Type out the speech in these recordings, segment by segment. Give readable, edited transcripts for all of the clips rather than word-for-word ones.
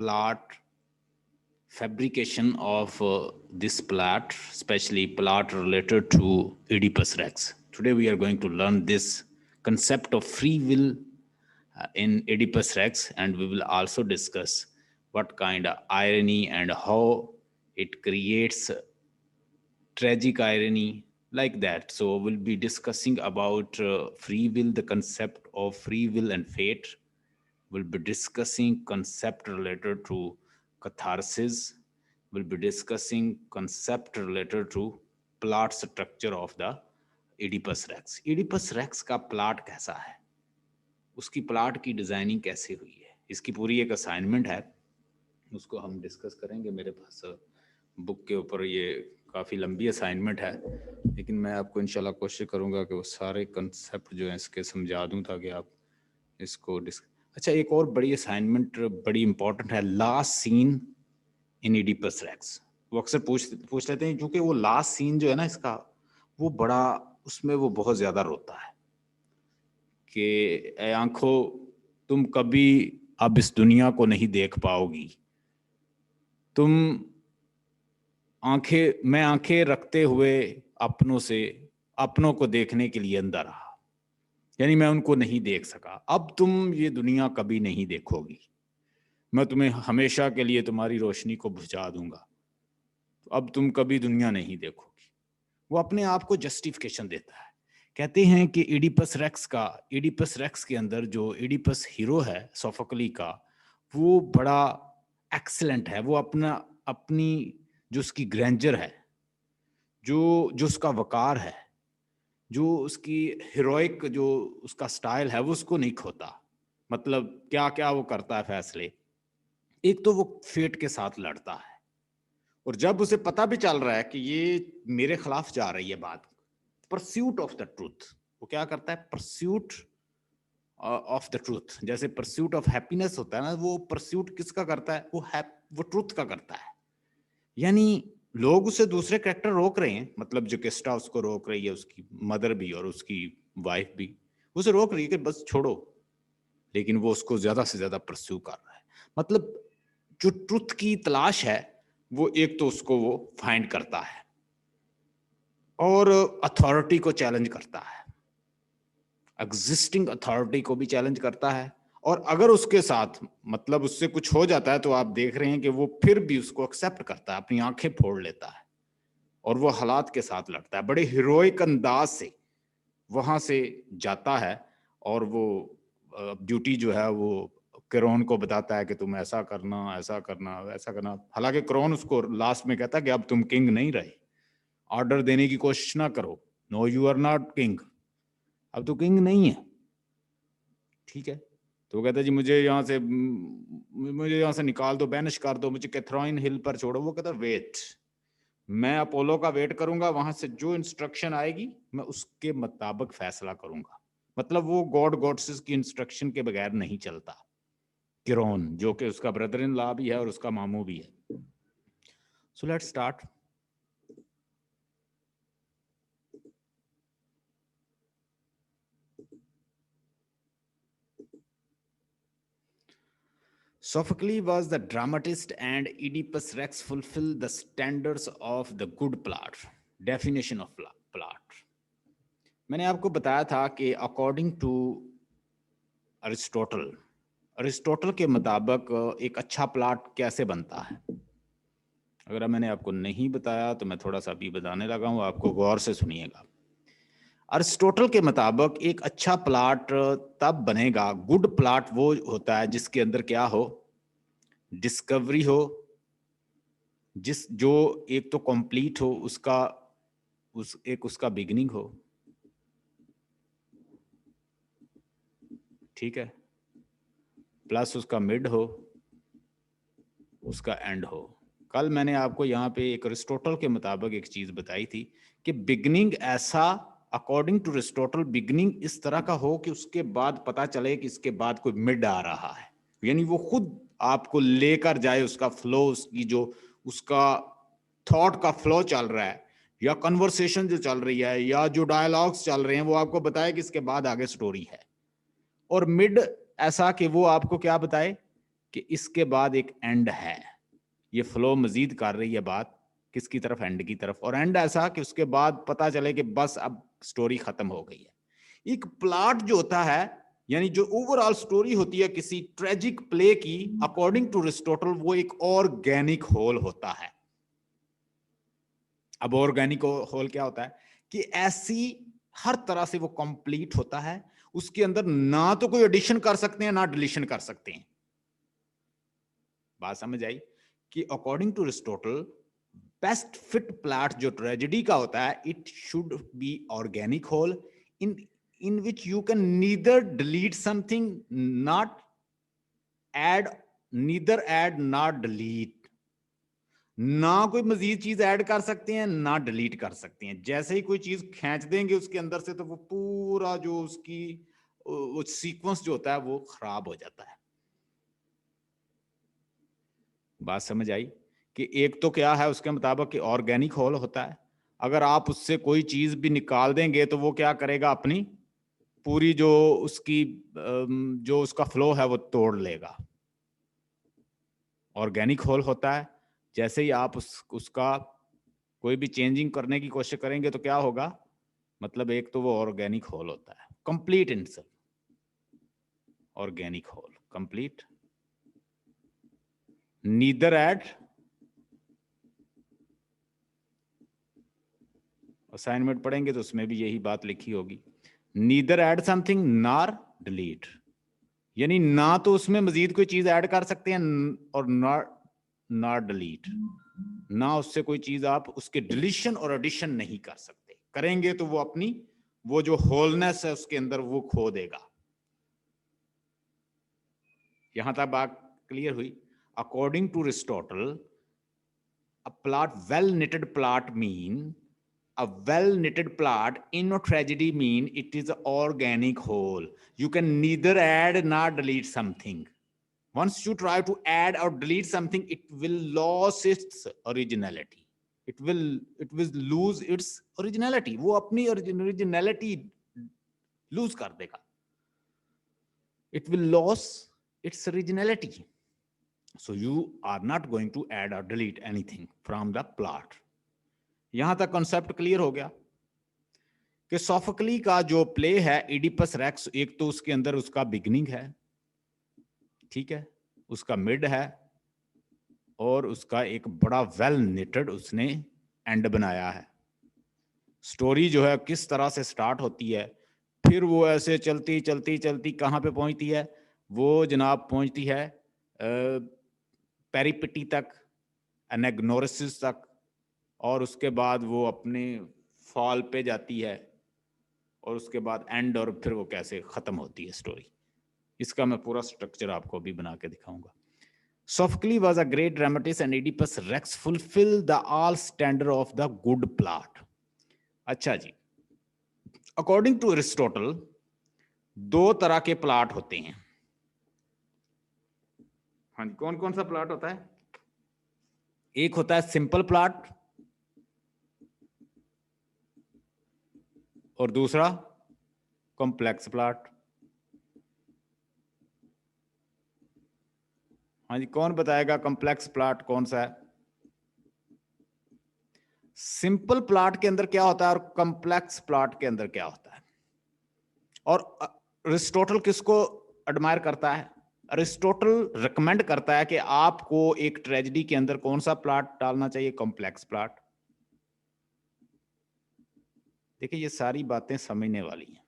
plot, fabrication of this plot, especially plot related to Oedipus Rex. Today we are going to learn this concept of free will in Oedipus Rex, and we will also discuss what kind of irony and how it creates tragic irony like that. So we'll be discussing about free will, the concept of free will and fate. We'll be discussing concept related to catharsis. We'll be discussing concept related to plot structure of the Oedipus Rex. Oedipus Rex का plot कैसा है, उसकी plot की designing कैसे हुई है, इसकी पूरी एक असाइनमेंट है, उसको हम डिस्कस करेंगे। मेरे पास बुक के ऊपर ये काफ़ी लंबी असाइनमेंट है, लेकिन मैं आपको इंशाल्लाह कोशिश करूंगा कि वो सारे कंसेप्ट जो हैं इसके समझा दूं ताकि आप इसको अच्छा, एक और बड़ी असाइनमेंट बड़ी इंपॉर्टेंट है, last scene in Oedipus Rex. वो अक्सर पूछ लेते हैं, क्योंकि वो लास्ट सीन जो है ना इसका, वो बड़ा, उसमें वो बहुत ज़्यादा रोता है कि ए आंखों, तुम कभी अब इस दुनिया को नहीं देख पाओगी, तुम मैं आंखें रखते हुए अपनों को देखने के लिए अंदर रहा, यानी मैं उनको नहीं देख सका। अब तुम ये दुनिया कभी नहीं देखोगी, मैं तुम्हें हमेशा के लिए तुम्हारी रोशनी को बुझा दूंगा, तो अब तुम कभी दुनिया नहीं देखोगी। वो अपने आप को जस्टिफिकेशन देता है। कहते हैं कि इडिपस रेक्स के अंदर जो इडिपस हीरो है सोफोक्ली का, वो बड़ा एक्सीलेंट है। वो अपनी जो उसकी ग्रैंडर है, जो उसका वकार है, जो उसकी हीरोइक जो उसका स्टाइल है, वो उसको नहीं खोता। मतलब क्या क्या वो करता है फैसले। एक तो वो फेट के साथ लड़ता है, और जब उसे पता भी चल रहा है कि ये मेरे खिलाफ जा रही है बात, परस्यूट ऑफ द ट्रूथ, वो क्या करता है, परस्यूट ऑफ द ट्रूथ। जैसे परस्यूट ऑफ हैप्पीनेस होता है ना, वो परस्यूट किसका करता है, वो ट्रूथ का करता है। यानी लोग उसे दूसरे कैरेक्टर रोक रहे हैं, मतलब जो केस्टा उसको रोक रही है, उसकी मदर भी और उसकी वाइफ भी उसे रोक रही है कि बस छोड़ो, लेकिन वो उसको ज्यादा से ज्यादा परस्यू कर रहा है। मतलब जो ट्रुथ की तलाश है, वो एक तो उसको वो फाइंड करता है और अथॉरिटी को चैलेंज करता है, एग्जिस्टिंग अथॉरिटी को भी चैलेंज करता है। और अगर उसके साथ मतलब उससे कुछ हो जाता है, तो आप देख रहे हैं कि वो फिर भी उसको एक्सेप्ट करता है, अपनी आंखें फोड़ लेता है और वो हालात के साथ लड़ता है। बड़े हीरोइक अंदाज से वहां से जाता है और वो ड्यूटी जो है वो क्रोन को बताता है कि तुम ऐसा करना, ऐसा करना, ऐसा करना। हालांकि क्रोन उसको लास्ट में कहता है कि अब तुम किंग नहीं रहे, ऑर्डर देने की कोशिश ना करो, no you are not king, अब तो किंग नहीं है, ठीक है। तो वो कहता है जी मुझे यहाँ से निकाल दो, बैनिश कर दो, मुझे कैथरीन हिल पर छोड़ो। वो कहता है वेट, मैं अपोलो का वेट करूंगा, वहां से जो इंस्ट्रक्शन आएगी मैं उसके मुताबिक फैसला करूंगा। मतलब वो गॉड्सेस की इंस्ट्रक्शन के बगैर नहीं चलता। किरोन जो कि उसका ब्रदर इन लॉ भी है और उसका मामू भी है। So let's start. Sophocles was the dramatist and Oedipus Rex fulfilled the standards of the good plot. Definition of plot. मैंने आपको बताया था कि अकॉर्डिंग टू अरिस्टोटल के मुताबिक एक अच्छा प्लॉट कैसे बनता है। अगर मैंने आपको नहीं बताया तो मैं थोड़ा सा अभी बताने लगा हूँ, आपको गौर से सुनिएगा। अरिस्टोटल के मुताबिक एक अच्छा प्लॉट तब बनेगा, गुड प्लॉट वो होता है जिसके अंदर क्या हो, डिस्कवरी हो, जो एक तो कंप्लीट हो, उसका बिगिनिंग हो, ठीक है, प्लस उसका मिड हो, उसका एंड हो। कल मैंने आपको यहाँ पे एक अरिस्टोटल के मुताबिक एक चीज बताई थी कि बिगिनिंग ऐसा, अकॉर्डिंग टू अरिस्टोटल, बिगिनिंग इस तरह का हो कि उसके बाद पता चले कि इसके बाद कोई मिड आ रहा है, यानी वो खुद आपको लेकर जाए, उसका फ्लो, उसकी जो उसका थॉट का फ्लो चल रहा है, या कन्वर्सेशन जो चल रही है, या जो डायलॉग्स चल रहे हैं, वो आपको बताए कि इसके बाद आगे स्टोरी है। और मिड ऐसा कि वो आपको क्या बताए कि इसके बाद एक एंड है, ये फ्लो मजीद कर रही है बात किसकी तरफ, एंड की तरफ, और एंड ऐसा कि उसके बाद पता चले कि बस अब स्टोरी खत्म हो गई है। एक प्लॉट जो होता है, यानी जो ओवरऑल स्टोरी होती है किसी ट्रेजिक प्ले की, अकॉर्डिंग टू अरिस्टोटल वो एक ऑर्गेनिक होल होता है। अब ऑर्गेनिक होल क्या होता है कि ऐसी हर तरह से वो कंप्लीट होता है, उसके अंदर ना तो कोई एडिशन कर सकते हैं ना डिलीशन कर सकते हैं। बात समझ आई कि according to Aristotle best fit plot जो ट्रेजेडी का होता है, it should be organic whole in which you can neither delete something, not add, neither add not delete, ना कोई मजीद चीज ऐड कर सकते हैं ना डिलीट कर सकते हैं। जैसे ही कोई चीज खींच देंगे उसके अंदर से तो वो पूरा जो उसकी वो सीक्वेंस जो होता है वो खराब हो जाता है। बात समझ आई कि एक तो क्या है उसके मुताबिक कि ऑर्गेनिक होल होता है, अगर आप उससे कोई चीज भी निकाल देंगे तो वो क्या करेगा, अपनी पूरी जो उसकी जो उसका फ्लो है वो तोड़ लेगा। ऑर्गेनिक होल होता है, जैसे ही आप उसका कोई भी चेंजिंग करने की कोशिश करेंगे तो क्या होगा, मतलब एक तो वो ऑर्गेनिक होल होता है, complete in self, organic whole complete, neither add, assignment पढ़ेंगे तो उसमें भी यही बात लिखी होगी, neither add something nor delete, यानी ना तो उसमें मजीद कोई चीज ऐड कर सकते हैं और ना डिलीट, ना उससे कोई चीज आप उसके डिलीशन और एडिशन नहीं कर सकते, करेंगे तो वो अपनी वो जो होलनेस है उसके अंदर वो खो देगा। यहां तक बात क्लियर हुई। According to Aristotle a plot, well knitted plot mean, a well knitted plot in a tragedy mean it is an organic whole. You can neither add nor delete something. Once you try to add or delete something, it will lose its originality. It will lose its originality. वो अपनी originality lose कर देगा. It will lose its originality. So you are not going to add or delete anything from the plot. यहां तक concept clear हो गया कि सोफोक्ली का जो प्ले है इडिपस रेक्स, एक तो उसके अंदर उसका बिगनिंग है, ठीक है, उसका मिड है और उसका एक बड़ा वेल निटेड उसने एंड बनाया है। स्टोरी जो है किस तरह से स्टार्ट होती है, फिर वो ऐसे चलती चलती चलती कहाँ पे पहुंचती है, वो जनाब पहुंचती है पेरिपिटी तक, एनेग्नोरिसिस तक, और उसके बाद वो अपने फॉल पे जाती है और उसके बाद एंड, और फिर वो कैसे खत्म होती है स्टोरी। इसका मैं पूरा स्ट्रक्चर आपको अभी बना के दिखाऊंगा। Sophocles was a great dramatist and Oedipus Rex fulfilled the all standard of the good plot. अच्छा जी, अकॉर्डिंग टू अरिस्टोटल दो तरह के प्लॉट होते हैं। हाँ जी, कौन कौन सा प्लॉट होता है? एक होता है सिंपल प्लॉट और दूसरा कॉम्प्लेक्स प्लॉट। हाँ जी, कौन बताएगा कॉम्प्लेक्स प्लॉट कौन सा है? सिंपल प्लॉट के अंदर क्या होता है और कॉम्प्लेक्स प्लॉट के अंदर क्या होता है? और अरिस्टोटल किसको एडमायर करता है? अरिस्टोटल रिकमेंड करता है कि आपको एक ट्रेजेडी के अंदर कौन सा प्लॉट डालना चाहिए? Complex plot. देखिए, ये सारी बातें समझने वाली हैं।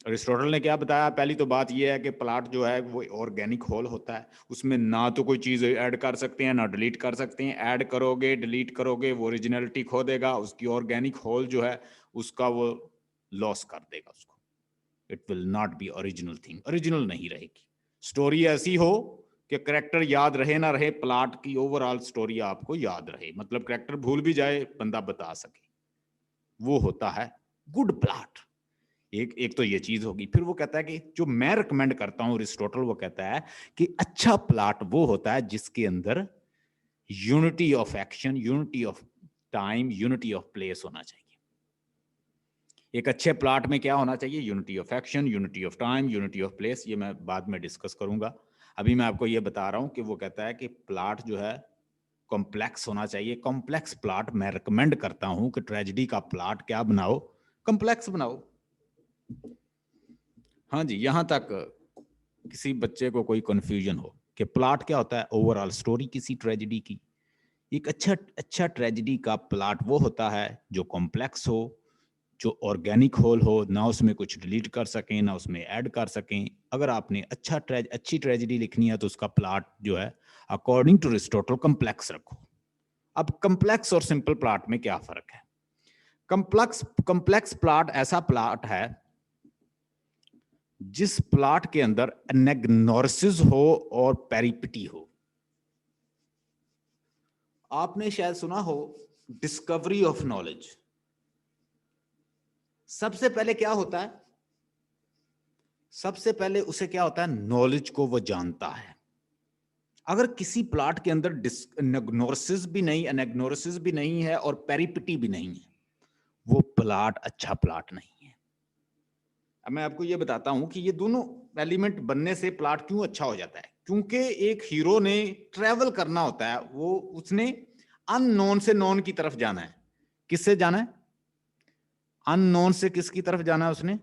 अरिस्टोटल ने क्या बताया? पहली तो बात यह है कि प्लॉट जो है वो ऑर्गेनिक होल होता है, उसमें ना तो कोई चीज ऐड कर सकते हैं ना डिलीट कर सकते हैं। ऐड करोगे डिलीट करोगे वो ओरिजिनलिटी खो देगा, उसकी ऑर्गेनिक होल जो है उसका वो लॉस कर देगा उसको। It will not be original thing, original नहीं रहेगी। स्टोरी ऐसी हो कि करेक्टर याद रहे ना रहे, प्लॉट की ओवरऑल स्टोरी आपको याद रहे, मतलब करेक्टर भूल भी जाए बंदा बता सके, वो होता है गुड प्लॉट। एक तो ये चीज होगी। फिर वो कहता है कि जो मैं रिकमेंड करता हूं अरिस्टोटल, वो कहता है कि अच्छा प्लॉट वो होता है जिसके अंदर unity of action, unity of time, unity of place होना चाहिए। एक अच्छे प्लॉट में क्या होना चाहिए? Unity of action, unity of time, unity of place. ये मैं बाद में डिस्कस करूंगा। अभी मैं आपको ये बता रहा हूं कि वो कहता है कि प्लॉट जो है कॉम्प्लेक्स होना चाहिए। कॉम्प्लेक्स प्लॉट मैं रिकमेंड करता हूं कि ट्रेजेडी का प्लॉट क्या बनाओ? कॉम्प्लेक्स बनाओ। हाँ जी, यहां तक किसी बच्चे को कोई कंफ्यूजन हो कि प्लॉट क्या होता है? ओवरऑल स्टोरी किसी ट्रेजेडी की। एक अच्छा ट्रेजेडी का प्लॉट वो होता है जो कॉम्प्लेक्स हो, जो ऑर्गेनिक होल हो, ना उसमें कुछ डिलीट कर सकें ना उसमें ऐड कर सकें। अगर आपने अच्छी ट्रेजेडी लिखनी है तो उसका प्लॉट जो है अकॉर्डिंग टू अरिस्टोटल कॉम्प्लेक्स रखो। अब कॉम्प्लेक्स और सिंपल प्लॉट में क्या फर्क है? कॉम्प्लेक्स प्लॉट ऐसा प्लॉट है जिस प्लॉट के अंदर एनाग्नोसिस हो और पेरिपिटी हो। आपने शायद सुना हो डिस्कवरी ऑफ नॉलेज। सबसे पहले क्या होता है? सबसे पहले उसे क्या होता है? नॉलेज को वो जानता है। अगर किसी प्लॉट के अंदर एनाग्नोसिस भी नहीं, एनाग्नोसिस भी नहीं है और पेरिपिटी भी नहीं है, वो प्लॉट अच्छा प्लॉट नहीं है। अब मैं आपको ये बताता हूं कि ये दोनों एलिमेंट बनने से प्लॉट क्यों अच्छा हो जाता है। क्योंकि एक हीरो ने ट्रेवल करना होता है, वो उसने अननोन से नोन की तरफ जाना है। किससे जाना है? अननोन से किसकी तरफ जाना है? उसने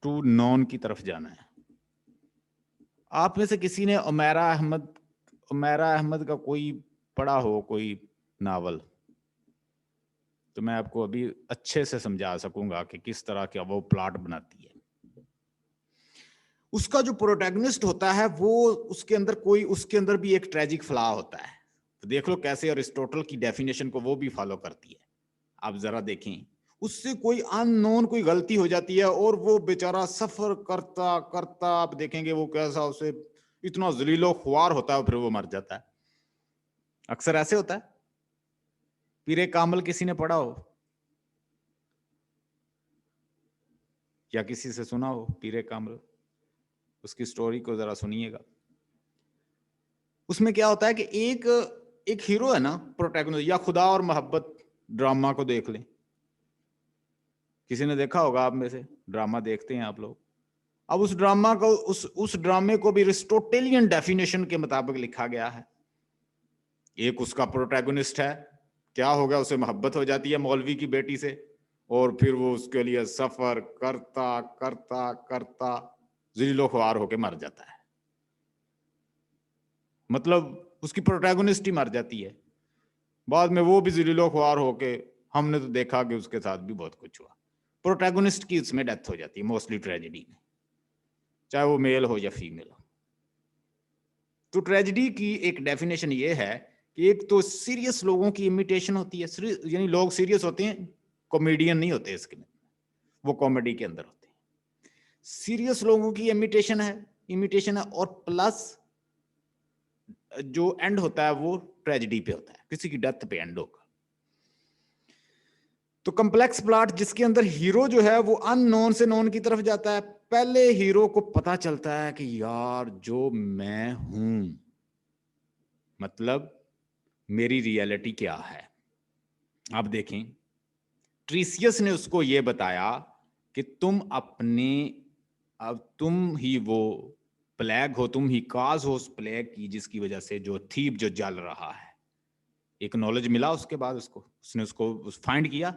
टू नॉन की तरफ जाना है। आप में से किसी ने उमैरा अहमद का कोई पढ़ा हो कोई नावल, तो मैं आपको अभी अच्छे से समझा सकूंगा कि किस तरह का वो प्लॉट बनाती है। उसका जो प्रोटैगनिस्ट होता है वो उसके अंदर भी एक ट्रेजिक फ्लॉ होता है। तो देख लो कैसे अरिस्टोटल की डेफिनेशन को वो भी फॉलो करती है। आप जरा देखें, उससे कोई अननोन कोई गलती हो जाती है और वो बेचारा सफर करता करता, आप देखेंगे वो कैसा उसे इतना जलीलो ख्वार होता है, फिर वो मर जाता है। अक्सर ऐसे होता है। पीरे कामल किसी ने पढ़ा हो या किसी से सुना हो पीरे कामल? उसकी स्टोरी को जरा सुनिएगा। उसमें क्या होता है कि एक हीरो है ना, प्रोटैगनिस्ट। या खुदा और मोहब्बत ड्रामा को देख लें, किसी ने देखा होगा आप में से, ड्रामा देखते हैं आप लोग। अब उस ड्रामा को उस ड्रामे को भी अरिस्टोटेलियन डेफिनेशन के मुताबिक लिखा गया है। एक उसका प्रोटैगनिस्ट है, क्या हो गया, उसे मोहब्बत हो जाती है मौलवी की बेटी से, और फिर वो उसके लिए सफर करता करता करता जिलो ख्वार होके मर जाता है। मतलब उसकी प्रोटैगनिस्ट ही मर जाती है। बाद में वो भी जिलो ख्वार होके, हमने तो देखा कि उसके साथ भी बहुत कुछ हुआ। प्रोटैगनिस्ट की उसमें डेथ हो जाती है मोस्टली ट्रेजेडी में, चाहे वो मेल हो या फीमेल हो। तो ट्रेजेडी की एक डेफिनेशन ये है कि एक तो सीरियस लोगों की इमिटेशन होती है, यानी लोग सीरियस होते हैं, कॉमेडियन नहीं होते इसके में, वो कॉमेडी के अंदर होते हैं। सीरियस लोगों की इमिटेशन है और प्लस जो एंड होता है वो ट्रेजेडी पे होता है, किसी की डेथ पे एंड होगा। तो कॉम्प्लेक्स प्लॉट जिसके अंदर हीरो जो है वो अननोन से नोन की तरफ जाता है। पहले हीरो को पता चलता है कि यार जो मैं हूं, मतलब मेरी रियलिटी क्या है। आप देखें, ट्रीसियस ने उसको ये बताया कि अब तुम ही वो प्लेग हो, तुम ही काज हो उस प्लेग की जिसकी वजह से जो थीब जो जल रहा है। एक नॉलेज मिला उसके बाद उसने उसको फाइंड किया।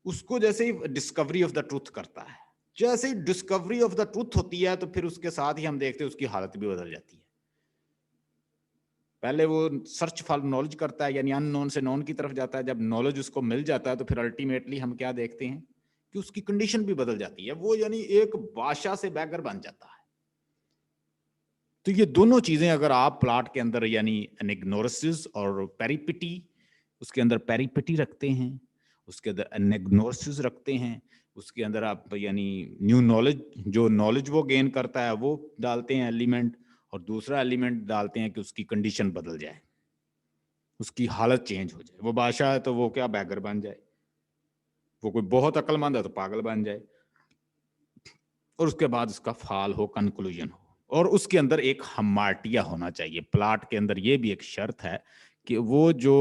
उसको जैसे ही डिस्कवरी ऑफ द ट्रूथ करता है, जैसे ही डिस्कवरी ऑफ द ट्रूथ होती है, तो फिर उसके साथ ही हम देखते हैं उसकी हालत भी बदल जाती है। पहले वो सर्च फॉर नॉलेज करता है, यानी अननोन से नोन की तरफ जाता है। जब नॉलेज उसको मिल जाता है तो फिर अल्टीमेटली हम क्या देखते हैं कि उसकी कंडीशन भी बदल जाती है, वो यानी एक बादशाह से बैगर बन जाता है। तो ये दोनों चीजें अगर आप प्लॉट के अंदर यानी एनाग्नोसिस और पेरिपिटी, उसके अंदर पेरिपिटी रखते हैं, उसके अंदर एनाग्नोसिस रखते हैं, उसके अंदर आप यानी न्यू नॉलेज, जो नॉलेज वो गेन करता है वो डालते हैं एलिमेंट, और दूसरा एलिमेंट डालते हैं कि उसकी कंडीशन बदल जाए, उसकी हालत चेंज हो जाए। वो बादशाह है तो वो क्या बैगर बन जाए, वो कोई बहुत अक्लमंद है तो पागल बन जाए, और उसके बाद उसका फाल हो, कंक्लूजन हो। और उसके अंदर एक हमार्टिया होना चाहिए। प्लॉट के अंदर ये भी एक शर्त है कि वो जो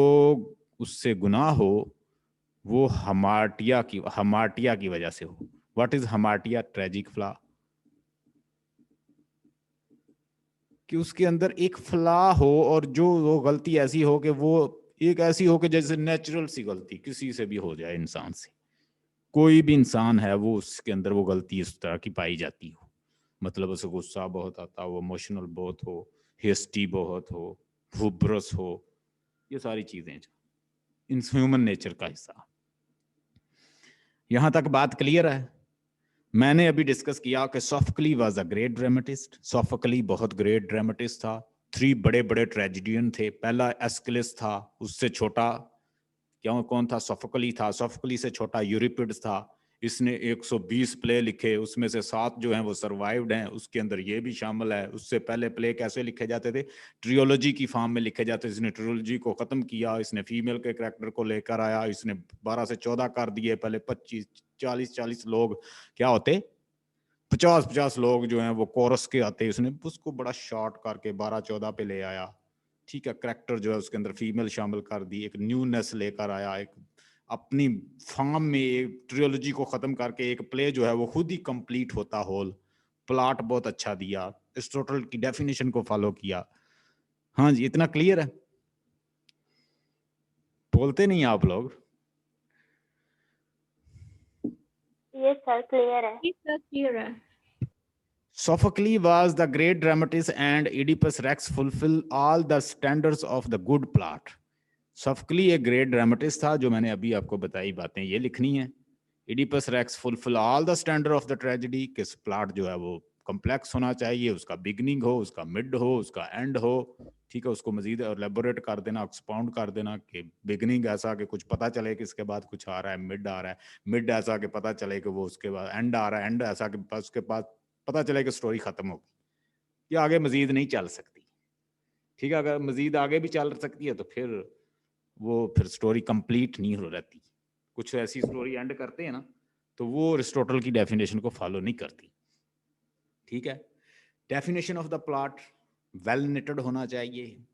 उससे गुनाह हो वो हमार्टिया की वजह से हो। What is hamartia? Tragic flaw, कि उसके अंदर एक फ्लॉ हो और जो वो गलती ऐसी हो कि वो एक ऐसी हो कि जैसे नेचुरल सी गलती किसी से भी हो जाए, इंसान से, कोई भी इंसान है वो उसके अंदर वो गलती इस तरह की पाई जाती हो। मतलब उसे गुस्सा बहुत आता हो, इमोशनल बहुत हो, हेस्टी बहुत हो, हुब्रस हो, ये सारी चीजें इन ह्यूमन नेचर का हिस्सा। यहां तक बात क्लियर है? मैंने अभी डिस्कस किया कि सोफोक्ली वाज अ ग्रेट ड्रामेटिस्ट। सोफोक्ली बहुत ग्रेट ड्रामेटिस्ट था। 3 बड़े बड़े ट्रेजिडियन थे। पहला एस्किलस था, उससे छोटा क्यों कौन था? सोफोक्ली था। सोफोक्ली से छोटा यूरिपिड्स था। इसने 120 प्ले लिखे, उसमें से 7 जो हैं वो सर्वाइव्ड हैं, उसके अंदर ये भी शामिल है। उससे पहले प्ले कैसे लिखे जाते थे? ट्रियोलॉजी की फॉर्म में लिखे जाते थे। इसने ट्रियोलॉजी को खत्म किया, इसने फीमेल के कैरेक्टर को लेकर आया, इसने 12 से 14 कर दिए। पहले 25 40 लोग क्या होते, 50 लोग जो हैं वो कोरस के आते, उसने उसको बड़ा शॉर्ट करके 12-14 पे ले आया। ठीक है, करेक्टर जो है उसके अंदर फीमेल शामिल कर दी, एक न्यूनेस लेकर आया, एक अपनी फॉर्म में एक ट्रियोलॉजी को खत्म करके एक प्ले जो है वो खुद ही कंप्लीट होता होल। प्लॉट बहुत अच्छा दिया, एरिस्टोटल की डेफिनेशन को फॉलो किया। हाँ जी, इतना क्लियर है? बोलते नहीं आप लोग? ये सर क्लियर है। ये सर क्लियर है। Sophocles was the great dramatist and Oedipus Rex fulfill all the standards of the good plot. Sophocles एक ग्रेट ड्रामेटिस्ट था, जो मैंने अभी आपको बताई बातें ये लिखनी है। Oedipus Rex fulfill all the standard of the tragedy, किस प्लॉट जो है वो कॉम्प्लेक्स होना चाहिए, उसका बिगनिंग हो, उसका मिड हो, उसका एंड हो। ठीक है, उसको मजीद एलेबोरेट कर देना, एक्सपाउंड कर देना कि बिगनिंग ऐसा कि कुछ पता चले कि इसके बाद कुछ आ रहा है, मिड आ रहा है, मिड ऐसा कि पता चले कि वो उसके बाद एंड आ रहा है, एंड ऐसा कि उसके बाद पता चले कि स्टोरी खत्म होगी, ये आगे मजीद नहीं चल सकती। ठीक है, अगर मजीद आगे भी चल सकती है तो फिर स्टोरी कंप्लीट नहीं हो रहती। कुछ ऐसी स्टोरी एंड करते हैं ना, तो वो अरिस्टोटल की डेफिनेशन को फॉलो नहीं करती। ठीक है, definition of the plot well knitted होना चाहिए,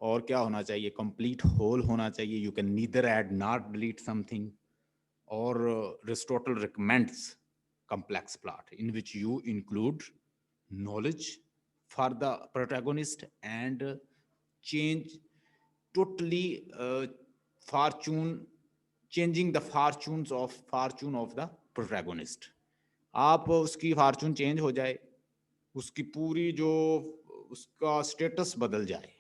और क्या होना चाहिए? कंप्लीट होल होना चाहिए। You can neither add not delete something. और Aristotle recommends complex plot in which you include knowledge for the protagonist and change totally fortune changing the fortune of the protagonist। आप उसकी Fortune change हो जाए, उसकी पूरी जो उसका status बदल जाए,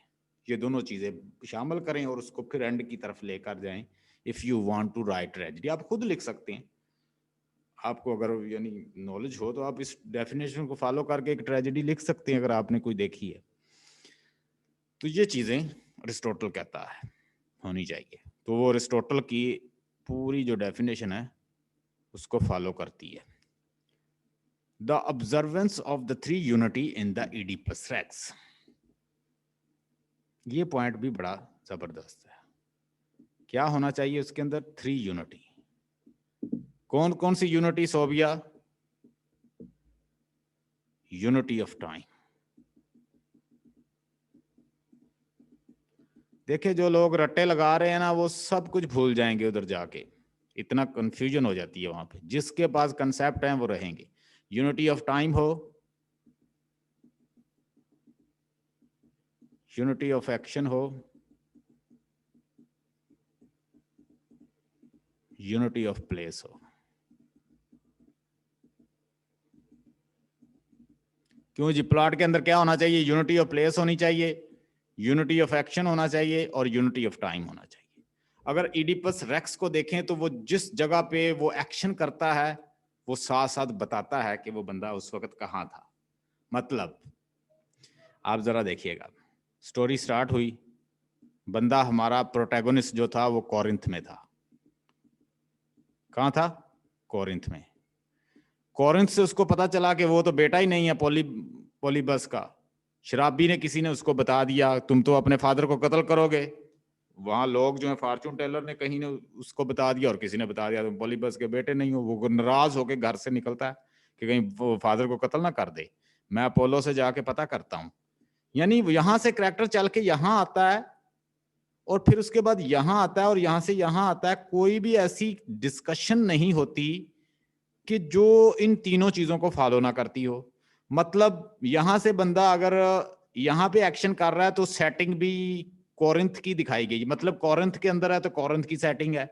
ये दोनों चीजें शामिल करें और उसको फिर एंड की तरफ लेकर जाएं। If you want to write tragedy, आप खुद लिख सकते हैं। आपको अगर यानी नॉलेज हो तो आप इस डेफिनेशन को फॉलो करके एक ट्रेजेडी लिख सकते हैं, अगर आपने कोई देखी है तो। ये चीजें अरिस्टोटल कहता है होनी चाहिए, तो वो अरिस्टोटल की पूरी जो डेफिनेशन है उसको फॉलो करती है। The observance of the 3 unity in the Oedipus Rex, ये पॉइंट भी बड़ा जबरदस्त है। क्या होना चाहिए उसके अंदर? 3 यूनिटी। कौन कौन सी unity Sobia? Unity of time. देखिए, जो लोग रट्टे लगा रहे हैं ना, वो सब कुछ भूल जाएंगे उधर जाके, इतना कंफ्यूजन हो जाती है वहां पे। जिसके पास कंसेप्ट है वो रहेंगे। यूनिटी ऑफ टाइम हो, यूनिटी ऑफ एक्शन हो, यूनिटी ऑफ प्लेस हो। क्यों जी? प्लॉट के अंदर क्या होना चाहिए? यूनिटी ऑफ प्लेस होनी चाहिए, यूनिटी ऑफ एक्शन होना चाहिए, और यूनिटी ऑफ टाइम होना चाहिए। अगर इडिपस रेक्स को देखें तो वो जिस जगह पे वो एक्शन करता है वो साथ साथ बताता है कि वो बंदा उस वक्त कहाँ था। मतलब आप जरा देखिएगा, स्टोरी स्टार्ट हुई, बंदा हमारा प्रोटैगोनिस्ट जो था वो कोरिंथ में था। कहाँ था? कोरिंथ में। कोरिंथ से उसको पता चला कि वो तो बेटा ही नहीं है पॉलीबस का। शराबी ने किसी ने उसको बता दिया तुम तो अपने फादर को कत्ल करोगे। वहां लोग जो है, फॉर्चून टेलर ने कहीं ने उसको बता दिया और किसी ने बता दिया तुम पॉलीबस के बेटे नहीं हो। वो नाराज होकर घर से निकलता है कि कहीं वो फादर को कत्ल ना कर दे, मैं अपोलो से जाके पता करता हूं। यानी यहां से करैक्टर चल के यहां आता है और फिर उसके बाद यहां आता है और यहां से यहां आता है, कोई भी ऐसी डिस्कशन नहीं होती कि जो इन तीनों चीजों को फॉलो ना करती हो। मतलब यहां से बंदा अगर यहां पे एक्शन कर रहा है तो सेटिंग भी कोरिंथ की दिखाई गई, मतलब कोरिंथ के अंदर है तो कोरिंथ की सेटिंग है।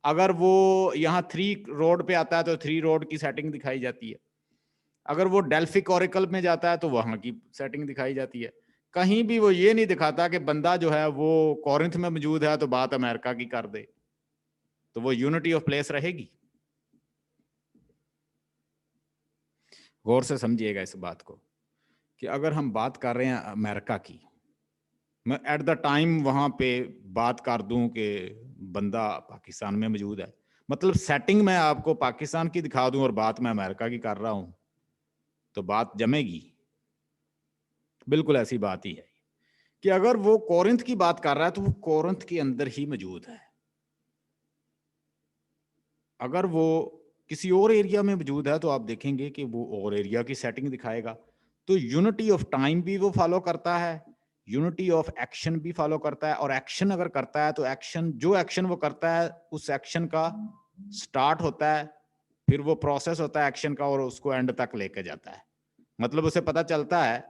अगर वो यहाँ 3 रोड पे आता है तो 3 रोड की सेटिंग दिखाई जाती है। अगर वो डेल्फिक ओरेकल में जाता है तो वहां की सेटिंग दिखाई जाती है। कहीं भी वो ये नहीं दिखाता कि बंदा जो है वो कोरिंथ में मौजूद है तो बात अमेरिका की कर दे, तो वो यूनिटी ऑफ प्लेस रहेगी। गौर से समझिएगा इस बात को कि अगर हम बात कर रहे हैं अमेरिका की, मैं एट द टाइम वहां पे बात कर दूं कि बंदा पाकिस्तान में मौजूद है, मतलब सेटिंग मैं आपको पाकिस्तान की दिखा दूं और बात मैं अमेरिका की कर रहा हूं, तो बात जमेगी? बिल्कुल ऐसी बात ही है कि अगर वो कोरिंथ की बात कर रहा है तो वो कोरिंथ के अंदर ही मौजूद है। अगर वो किसी और एरिया में मौजूद है तो आप देखेंगे कि वो और एरिया की सेटिंग दिखाएगा। तो यूनिटी ऑफ टाइम भी वो फॉलो करता है, यूनिटी ऑफ एक्शन भी फॉलो करता है। और एक्शन अगर करता है तो एक्शन, जो एक्शन वो करता है उस एक्शन का स्टार्ट होता है, फिर वो प्रोसेस होता है एक्शन का और उसको एंड तक लेके जाता है। मतलब उसे पता चलता है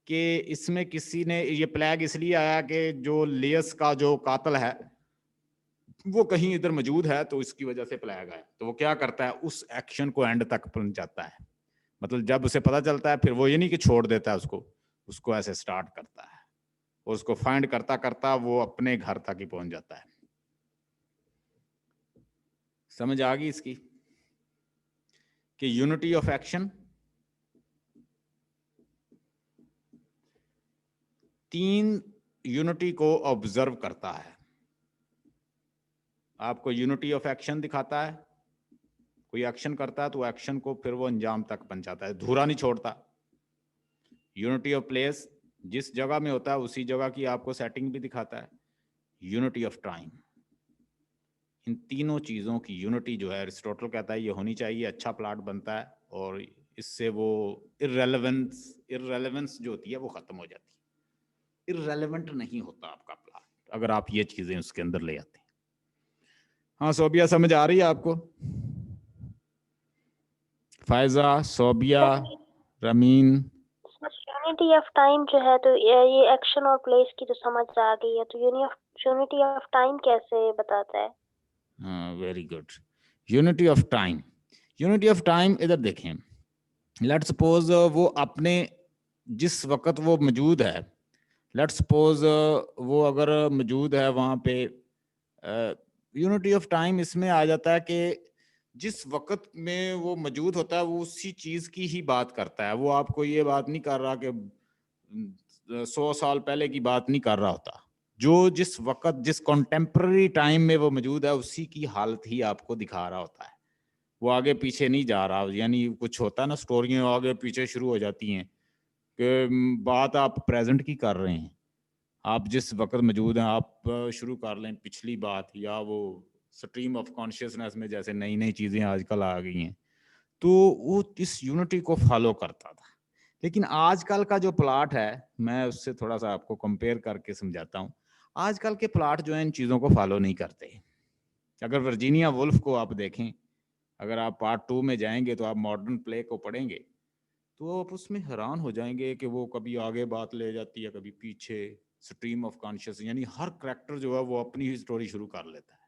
कि इसमें किसी ने ये प्लेग इसलिए आया कि जो लियस का जो कातल है वो कहीं इधर मौजूद है तो इसकी वजह से प्लेग आया। तो वो क्या करता है, उस एक्शन को एंड तक पहुंचाता है। मतलब जब उसे पता चलता है फिर वो ये नहीं कि छोड़ देता है उसको, उसको ऐसे स्टार्ट करता है और उसको फाइंड करता करता वो अपने घर तक ही पहुंच जाता है। समझ आ गई इसकी कि यूनिटी ऑफ एक्शन 3 यूनिटी को ऑब्जर्व करता है। आपको यूनिटी ऑफ एक्शन दिखाता है, कोई एक्शन करता है तो एक्शन को फिर वो अंजाम तक पहुंचाता है, धूरा नहीं छोड़ता। यूनिटी ऑफ प्लेस, जिस जगह में होता है उसी जगह की आपको सेटिंग भी दिखाता है। यूनिटी ऑफ टाइम, इन तीनों चीज़ों की यूनिटी जो है एरिस्टोटल कहता है ये होनी चाहिए, अच्छा प्लाट बनता है और इससे वो इररेलेवेंस जो होती है वो खत्म हो जाती है। इररेलेवेंट नहीं होता आपका प्लाट अगर आप ये चीज़ें उसके अंदर ले आते हैं। हाँ सोबिया, समझ आ रही है आपको? Faiza, Sobia, ramen. Unity of time जो है तो ये एक्शन और प्लेस की तो समझ आ गई है, तो यूनिटी ऑफ टाइम कैसे बताता है? हाँ very good. Unity of time, unity of time इधर देखें। लेट्स सपोज वो अपने जिस वक्त वो मौजूद है, लेट्स सपोज वो अगर मौजूद है वहाँ पे, यूनिटी ऑफ टाइम इसमें आ जाता है कि जिस वक्त में वो मौजूद होता है वो उसी चीज़ की ही बात करता है। वो आपको ये बात नहीं कर रहा कि 100 साल पहले की बात नहीं कर रहा होता। जो जिस वक्त जिस कॉन्टेम्प्ररी टाइम में वो मौजूद है उसी की हालत ही आपको दिखा रहा होता है, वो आगे पीछे नहीं जा रहा। यानी कुछ होता है ना, स्टोरियाँ आगे पीछे शुरू हो जाती हैं कि बात आप प्रेजेंट की कर रहे हैं, आप जिस वक्त मौजूद हैं आप शुरू कर लें पिछली बात, या वो स्ट्रीम ऑफ कॉन्शियसनेस में जैसे नई नई चीज़ें आजकल आ गई हैं, तो वो इस यूनिटी को फॉलो करता था। लेकिन आजकल का जो प्लाट है, मैं उससे थोड़ा सा आपको कंपेयर करके समझाता हूँ। आजकल के प्लाट जो है इन चीज़ों को फॉलो नहीं करते। अगर वर्जीनिया वुल्फ को आप देखें, अगर आप पार्ट 2 में जाएंगे तो आप मॉडर्न प्ले को पढ़ेंगे तो आप उसमें हैरान हो जाएंगे कि वो कभी आगे बात ले जाती है कभी पीछे। स्ट्रीम ऑफ कॉन्शियस, यानी हर करेक्टर जो है वो अपनी ही स्टोरी शुरू कर लेता है,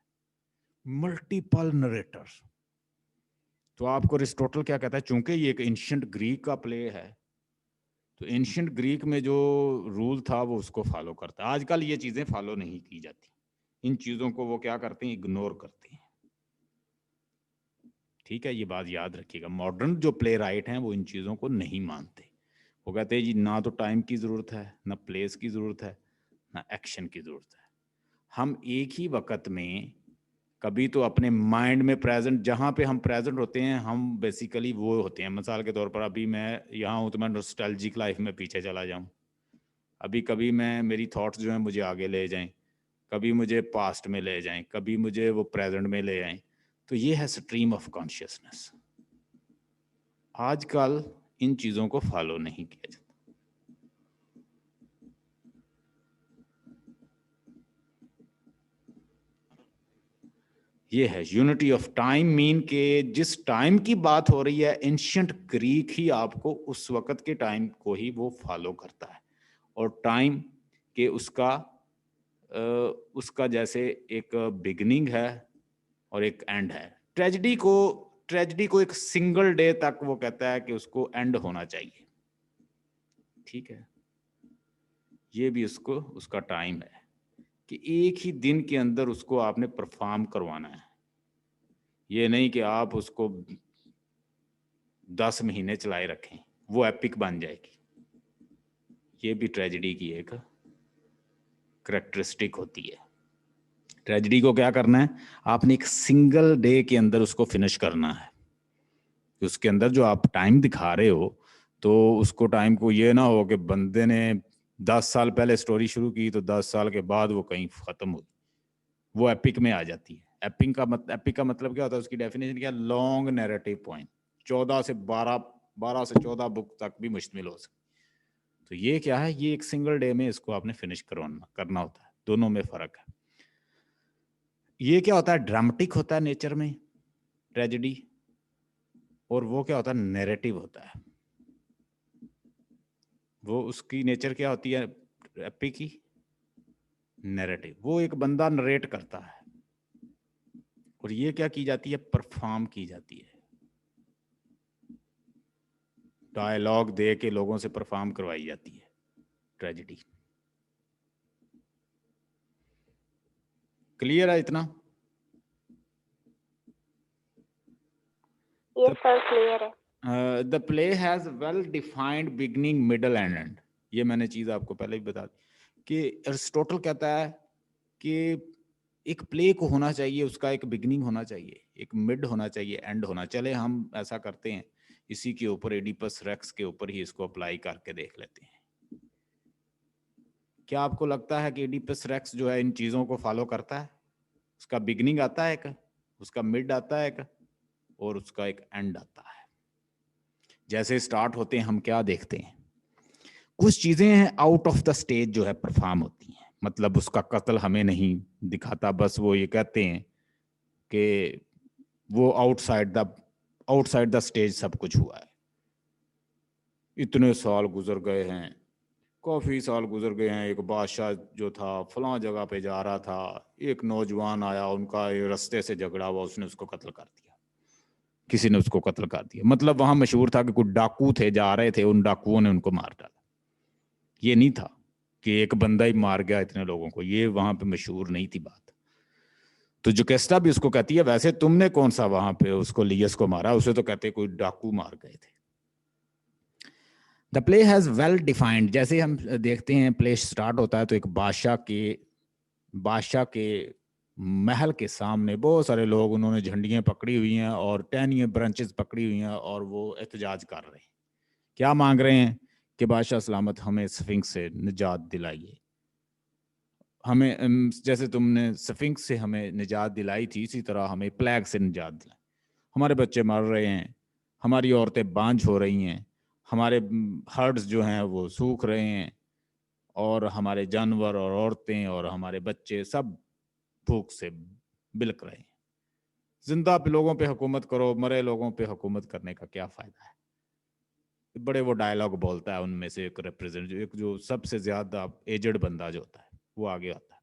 मल्टीपल नरेटर। तो आपको अरिस्टोटल क्या कहता है, चूंकि ये एक एंशिएंट ग्रीक का प्ले है तो एंशिएंट ग्रीक में जो रूल था वो उसको फॉलो करता है। आजकल ये चीजें फॉलो नहीं की जाती, इन चीजों को वो क्या करते हैं, इग्नोर करते हैं। ठीक है, ये बात याद रखिएगा। मॉडर्न जो प्ले राइट हैं वो इन चीज़ों को नहीं मानते। वो कहते हैं जी ना तो टाइम की ज़रूरत है, ना प्लेस की ज़रूरत है, ना एक्शन की ज़रूरत है। हम एक ही वक्त में कभी तो अपने माइंड में प्रेजेंट, जहाँ पे हम प्रेजेंट होते हैं हम बेसिकली वो होते हैं। मिसाल के तौर पर अभी मैं यहाँ हूँ तो मैं नॉस्टैल्जिक लाइफ में पीछे चला जाऊँ, अभी कभी मैं मेरी थॉट्स जो हैं मुझे आगे ले जाएं, कभी मुझे पास्ट में ले जाएं, कभी मुझे वो प्रेजेंट में ले आएं। तो ये है स्ट्रीम ऑफ कॉन्शियसनेस। आजकल इन चीज़ों को फॉलो नहीं किया जाता। ये है यूनिटी ऑफ टाइम। मीन के जिस टाइम की बात हो रही है, एंशियंट ग्रीक ही आपको उस वक्त के टाइम को ही वो फॉलो करता है, और टाइम के उसका जैसे एक बिगनिंग है और एक एंड है। ट्रेजेडी को एक सिंगल डे तक वो कहता है कि उसको एंड होना चाहिए, ठीक है। ये भी उसका टाइम है कि एक ही दिन के अंदर उसको आपने परफॉर्म करवाना है। ये नहीं कि आप उसको 10 महीने चलाए रखें, वो एपिक बन जाएगी। ये भी ट्रेजेडी की एक करेक्टरिस्टिक होती है। ट्रेजेडी को क्या करना है, आपने एक सिंगल डे के अंदर उसको फिनिश करना है। उसके अंदर जो आप टाइम दिखा रहे हो, तो उसको टाइम को ये ना हो कि बंदे ने 10 साल पहले स्टोरी शुरू की तो 10 साल के बाद वो कहीं खत्म हुई, वो एपिक में आ जाती है। एपिक का मतलब क्या होता है, उसकी डेफिनेशन क्या, लॉन्ग नैरेटिव पॉइंट, 14 से 14 बुक तक भी मुश्तमिल हो सकती। तो ये क्या है, ये एक सिंगल डे में इसको आपने फिनिश करना होता है। दोनों में फर्क है। ये क्या होता है, ड्रामेटिक होता है नेचर में ट्रेजेडी, और वो क्या होता है, नैरेटिव होता है। वो उसकी नेचर क्या होती है एपिक की, नैरेटिव। वो एक बंदा नरेट करता है, और ये क्या की जाती है, परफॉर्म की जाती है। डायलॉग दे के लोगों से परफॉर्म करवाई जाती है ट्रेजेडी। क्लियर है इतना? यस सर, क्लियर है। The play has well defined beginning middle and and. ये मैंने चीज आपको पहले ही बता दी कि अरिस्टोटल कहता है कि एक प्ले को होना चाहिए, उसका एक बिगनिंग होना चाहिए, एक मिड होना चाहिए, एंड होना। चले हम ऐसा करते हैं, इसी के ऊपर एडिपस रेक्स के ऊपर ही इसको अप्लाई करके देख लेते हैं। क्या आपको लगता है कि एडिपस रेक्स जो है इन चीजों को फॉलो करता है? उसका बिगनिंग आता है एक, उसका मिड आता है एक, और उसका एक एंड आता है। जैसे स्टार्ट होते हैं हम क्या देखते हैं, कुछ चीजें हैं आउट ऑफ द स्टेज जो है परफॉर्म होती हैं। मतलब उसका कत्ल हमें नहीं दिखाता, बस वो ये कहते हैं कि वो आउटसाइड द स्टेज सब कुछ हुआ है। इतने साल गुजर गए हैं, काफी साल गुजर गए हैं, एक बादशाह जो था फलां जगह पे जा रहा था, एक नौजवान आया, उनका रास्ते से झगड़ा हुआ, उसने उसको कत्ल कर दिया, किसी ने उसको कत्ल कर दिया। मतलब वहां मशहूर था कि कुछ डाकू थे, जा रहे थे, उन डाकुओं ने उनको मार डाला। ये नहीं था कि एक बंदा ही मार गया इतने लोगों को, ये वहां पे मशहूर नहीं थी बात। तो जो केस्टा भी उसको कहती है, वैसे तुमने कौन सा वहां पे उसको लियस को मारा, उसे तो कहते कोई डाकू मार गए थे। The play has well defined. जैसे हम देखते हैं प्ले स्टार्ट होता है तो एक बादशाह के महल के सामने बहुत सारे लोग, उन्होंने झंडियां पकड़ी हुई हैं और टहनियां ब्रांचेस पकड़ी हुई हैं, और वो एहतजाज कर रहे हैं। क्या मांग रहे हैं कि बादशाह सलामत हमें स्फिंक्स से निजात दिलाइए। हमें जैसे तुमने स्फिंक्स से हमें निजात दिलाई थी, इसी तरह हमें प्लेग से निजात दिलाई। हमारे बच्चे मर रहे हैं, हमारी औरतें बांझ हो रही हैं, हमारे हर्ड्स जो हैं वो सूख रहे हैं, और हमारे जानवर और औरतें और हमारे बच्चे सब भूख से बिलक रहे हैं। जिंदा लोगों पे हुकूमत करो, मरे लोगों पे हुकूमत करने का क्या फायदा है। बड़े वो डायलॉग बोलता है, उनमें से एक जो सबसे ज्यादा एजड बंदा जो होता है वो आगे आता है।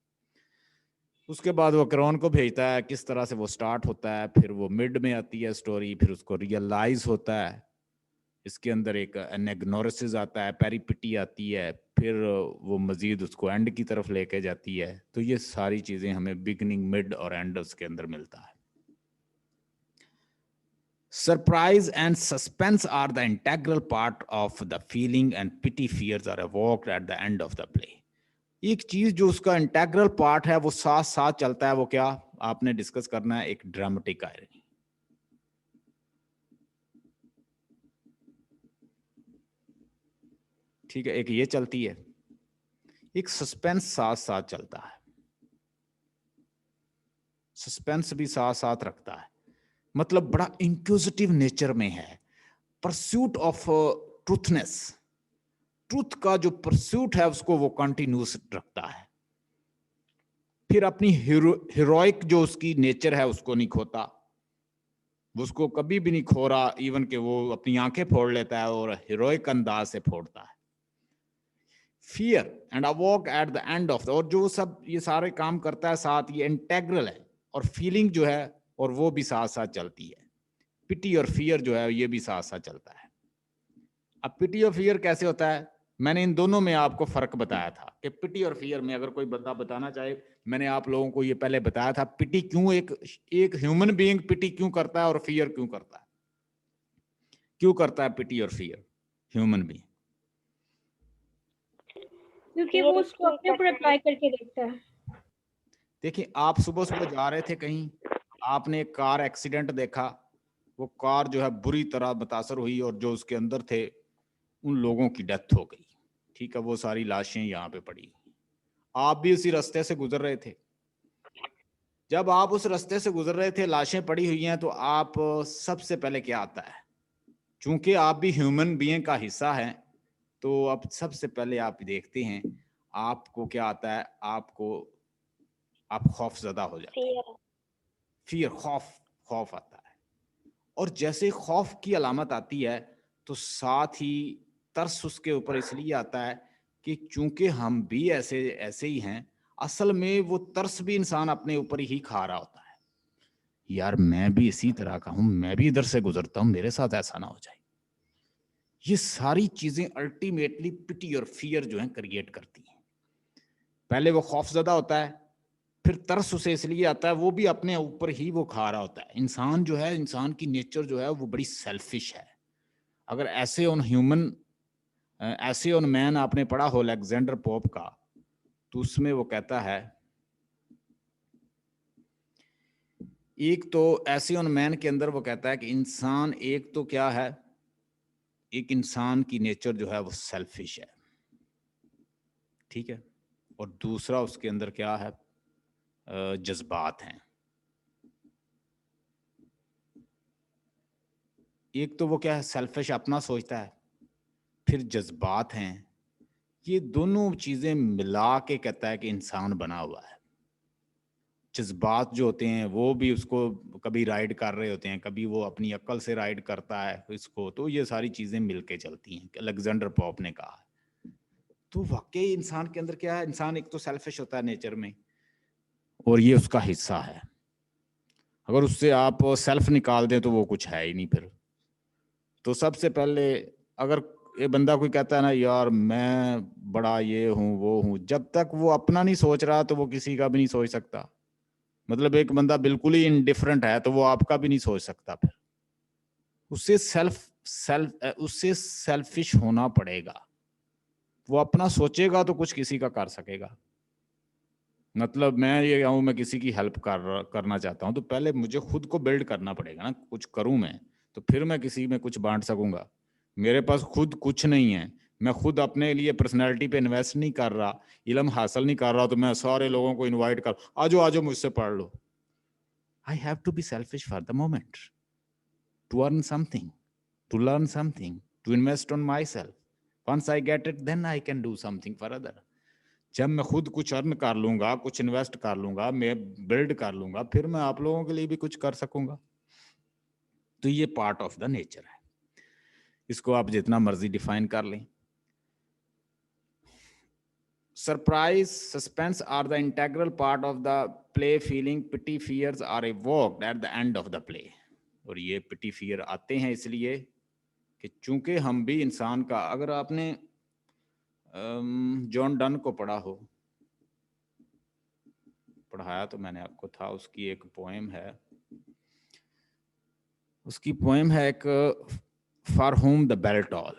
उसके बाद वो क्रोन को भेजता है। किस तरह से वो स्टार्ट होता है, फिर वो मिड में आती है स्टोरी, फिर उसको रियलाइज होता है, इसके अंदर एक एनेग्नोरिसिस आता है, पेरिपिटी आती है, फिर वो मजीद उसको एंड की तरफ लेके जाती है। तो ये सारी चीजें हमें बिगनिंग, मिड और एंड उसके अंदर मिलता है। Surprise and suspense are the integral part of the feeling, and pity fears are evoked at the end of the play. एक चीज जो उसका इंटेग्रल पार्ट है वो साथ साथ चलता है, वो क्या आपने डिस्कस करना है, एक ड्रामेटिक आयरनी। ठीक है, एक ये चलती है, एक सस्पेंस साथ साथ चलता है। सस्पेंस भी साथ साथ रखता है, मतलब बड़ा इंक्विजिटिव नेचर में है। परस्यूट ऑफ ट्रूथनेस, ट्रूथ का जो परस्यूट है उसको वो कंटिन्यूस रखता है। फिर अपनी हीरोइक जो उसकी नेचर है उसको नहीं खोता, उसको कभी भी नहीं खो रहा, इवन कि वो अपनी आंखें फोड़ लेता है और हीरोइक अंदाज से फोड़ता है। Fear and awe at the end of, और जो सब ये सारे काम करता है साथ, ये इंटेग्रल है, और फीलिंग जो है और वो भी साथ साथ चलती है। पिटी और फियर जो है ये भी साथ साथ चलता है। अब पिटी और फियर कैसे होता है, मैंने इन दोनों में आपको फर्क बताया था कि पिटी और फियर में, अगर कोई बंदा बताना चाहे, मैंने आप लोगों को ये पहले बताया था पिटी क्यों, एक ह्यूमन बीइंग पिटी क्यों करता है और फियर क्यों करता है, क्यों करता है पिटी और फियर ह्यूमन बीइंग। क्योंकि फियर वो उसको इसलिए अपने ऊपर करता अप्लाई है, करके देखता है। देखिए, आप सुबह सुबह जा रहे थे कहीं, आपने एक कार एक्सीडेंट देखा, वो कार जो है बुरी तरह मुतासर हुई और जो उसके अंदर थे उन लोगों की डेथ हो गई, ठीक है, वो सारी लाशें यहाँ पे पड़ी। आप भी उसी रास्ते से गुजर रहे थे, जब आप उस रास्ते से गुजर रहे थे, लाशें पड़ी हुई हैं, तो आप सबसे पहले क्या आता है, चूंकि आप भी ह्यूमन बीइंग का हिस्सा हैं, तो अब सबसे पहले आप देखते हैं, आपको क्या आता है, आप खौफजदा हो जाते हैं, फियर। फिर खौफ आता है। और जैसे खौफ की अलामत आती है तो साथ ही तरस उसके ऊपर इसलिए आता है कि चूंकि हम भी ऐसे ऐसे ही हैं, असल में वो तरस भी इंसान अपने ऊपर ही खा रहा होता है, यार मैं भी इसी तरह का हूं, मैं भी इधर से गुजरता हूं, मेरे साथ ऐसा ना हो जाए। ये सारी चीजें अल्टीमेटली पिटी और फियर जो है क्रिएट करती हैं। पहले वो खौफजदा होता है, फिर तरस उसे इसलिए आता है, वो भी अपने ऊपर ही वो खा रहा होता है। इंसान जो है, इंसान की नेचर जो है वो बड़ी सेल्फिश है। अगर ऐसे ऑन मैन आपने पढ़ा हो अलेक्जेंडर पोप का, तो उसमें वो कहता है, एक तो ऐसे ऑन मैन के अंदर वो कहता है कि इंसान, एक तो क्या है, एक इंसान की नेचर जो है वो सेल्फिश है, ठीक है, और दूसरा उसके अंदर क्या है, जज्बात हैं। एक तो वो क्या है, सेल्फिश, अपना सोचता है, फिर जज्बात हैं। ये दोनों चीजें मिला के कहता है कि इंसान बना हुआ है। जज्बात जो होते हैं वो भी उसको कभी राइड कर रहे होते हैं, कभी वो अपनी अक्ल से राइड करता है इसको, तो ये सारी चीजें मिलके चलती हैं, अलेक्जेंडर पॉप ने कहा। तो वाकई इंसान के अंदर क्या है, इंसान एक तो सेल्फिश होता है नेचर में, और ये उसका हिस्सा है। अगर उससे आप सेल्फ निकाल दें तो वो कुछ है ही नहीं फिर। तो सबसे पहले, अगर ये बंदा कोई कहता है ना, यार मैं बड़ा ये हूँ वो हूँ, जब तक वो अपना नहीं सोच रहा तो वो किसी का भी नहीं सोच सकता। मतलब एक बंदा बिल्कुल ही इनडिफरेंट है तो वो आपका भी नहीं सोच सकता। फिर उससे सेल्फिश होना पड़ेगा। वो अपना सोचेगा तो कुछ किसी का कर सकेगा। मतलब मैं ये कहूँ, मैं किसी की हेल्प करना चाहता हूँ, तो पहले मुझे खुद को बिल्ड करना पड़ेगा ना, कुछ करूँ मैं, तो फिर मैं किसी में कुछ बांट सकूंगा। मेरे पास खुद कुछ नहीं है, मैं खुद अपने लिए पर्सनैलिटी पे इन्वेस्ट नहीं कर रहा, इल्म हासिल नहीं कर रहा, तो मैं सारे लोगों को इन्वाइट कर, आजो आजो मुझसे पढ़ लो। I have to be selfish for the moment, to earn something, to learn something, to invest on myself. Once I get it, then I can do something for other. जब मैं खुद कुछ अर्न कर लूंगा, कुछ इन्वेस्ट कर लूंगा, मैं बिल्ड कर लूंगा, फिर मैं आप लोगों के लिए भी कुछ कर सकूंगा। तो ये पार्ट ऑफ द नेचर है, इसको आप जितना मर्जी डिफाइन कर लें। Surprise, suspense are the integral part of the play. Feeling, pity, fears are evoked at the end of the play. और ये पिटी फियर आते हैं इसलिए कि चूंकि हम भी इंसान का, अगर आपने जॉन डन को पढ़ाया तो मैंने आपको था, उसकी एक पोएम है, एक for whom the bell toll,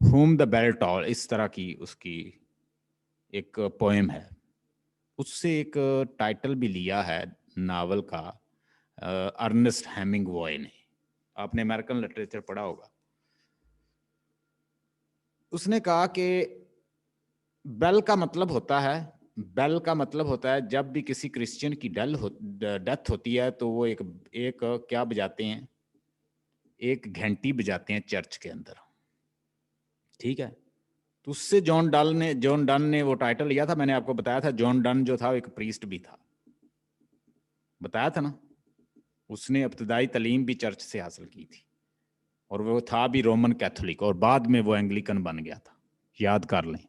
whom the bell toll, इस तरह की उसकी एक पोएम है। उससे एक टाइटल भी लिया है नावल का, अर्नेस्ट हेमिंग्वे ने। आपने अमेरिकन लिटरेचर पढ़ा होगा। उसने कहा कि बेल का मतलब होता है जब भी किसी क्रिश्चियन की डेथ होती है तो वो एक क्या बजाते हैं, एक घंटी बजाते हैं चर्च के अंदर, ठीक है। तो उससे जॉन डन ने वो टाइटल लिया था। मैंने आपको बताया था जॉन डन जो था वो एक प्रीस्ट भी था, बताया था ना। उसने इब्तदाई तालीम भी चर्च से हासिल की थी और वो था भी रोमन कैथोलिक और बाद में वो एंग्लिकन बन गया था, याद कर लें।